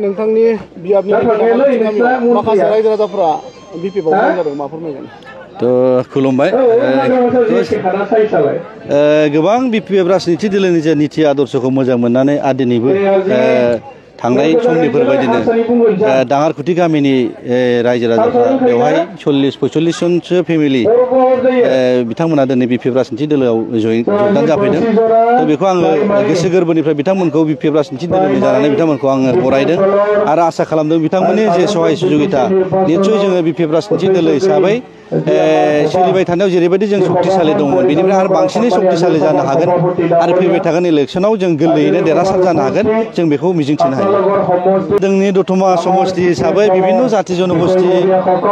नोंथांनि बियाबनि माखासे रायजो राजाफोरा बिपिएफआव जयन जादों मा फोरमायगोन? खुलुमबाय। गोबां बिपिएफ राजनिति दोलोनि जे निति आदर्शखौ मोजां मोननानै आदिनिबो थांनाय समनिफोरबायदिनो दाङारखुथि गामिनि रायजो राजाफ्रा बेवहाय 40-45 जनसो फेमिलि बिथांमोना दिनै बिपिएफ राजनिति दोलोआव जगदान जाफैदों। बेखौ आङो गोसो गोरबोनिफ्राय बिथांमोनखौ बिपिएफ राजनिति दोलोनि जानानै बिथांमोनखौ आङो बरायदों आरो आसा खालामदों बिथांमोननि जे सहाय सुजुगिता निस्सय जोङो बिपिएफ राजनिति दोलो हिसाबै सोलिबाय थानायाव जेरैबायदि जों सक्तिशालि दंमोन बेनिफ्राय आरो बांसिनै सक्तिशालि जानो हागोन आरो फैबाय थागोन इलेक्सनाव जों गोरलैयैनो देरहासार जानो हागोन जों बेखौ मिजिंथिनो हायो। जोंनि दतमा समस्ति हिसाबै बिभिन्न जाति जनगोष्ठी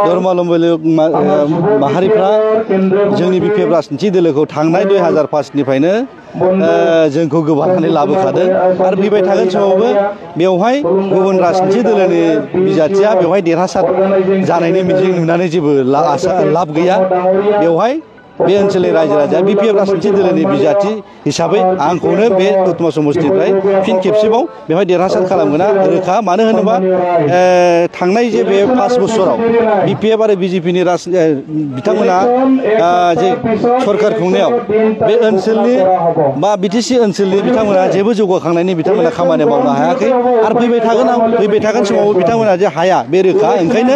धर्मावलम्बी माहारिफ्रा जोंनि बिपिएफ राजनिति दोलोखौ थांनाय 2005निफ्रायनो जोंखौ गोबानानै लाबोखादों आरो फैबाय थागोन समावबो बेवहाय गुबुन राजनिति दोलोनि बिजाथिया बेवहाय देरहासार जानायनि मिजिं नुनानै जेबो लाब गैया। बेवहाय बे ओनसोलनि रायजो राजाया बिपिएफ राजनिति दोलोनि बिजाथि हिसाबै आंखौनो बे दतमा समस्तिनिफ्राय फिन खेबसेबाव बेवहाय देरहासार खालामगोना रोखा। मानो होनोबा थांनाय जे बे 5 बोसोराव बिपिएफ आरो बिजेपिनि बिथांमोना जे सरकार खुंनायाव बे ओनसोलनि बा बिटिसि ओनसोलनि बिथांमोना जेबो जौगाखांनायनि बिथांमोना खामानि मावनो हायाखै आरो फैबाय थागोन समाव बिथांमोना जे हाया बे रोखा। ओंखायनो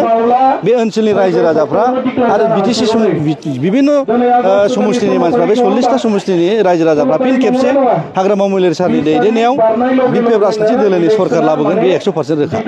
बे ओनसोलनि रायजो राजाफ्रा आरो बिटिसि बिभिन्न समस्तिनि मानसिफ्रा बे 40टा समस्तिनि रायजो राजाफ्रा फिन खेबसे हाग्रामा महिलारि सारनि दैदेननायाव बिपिएफ राजनिति दोलोनि सरकार लाबोगोन बे 100% रोखा।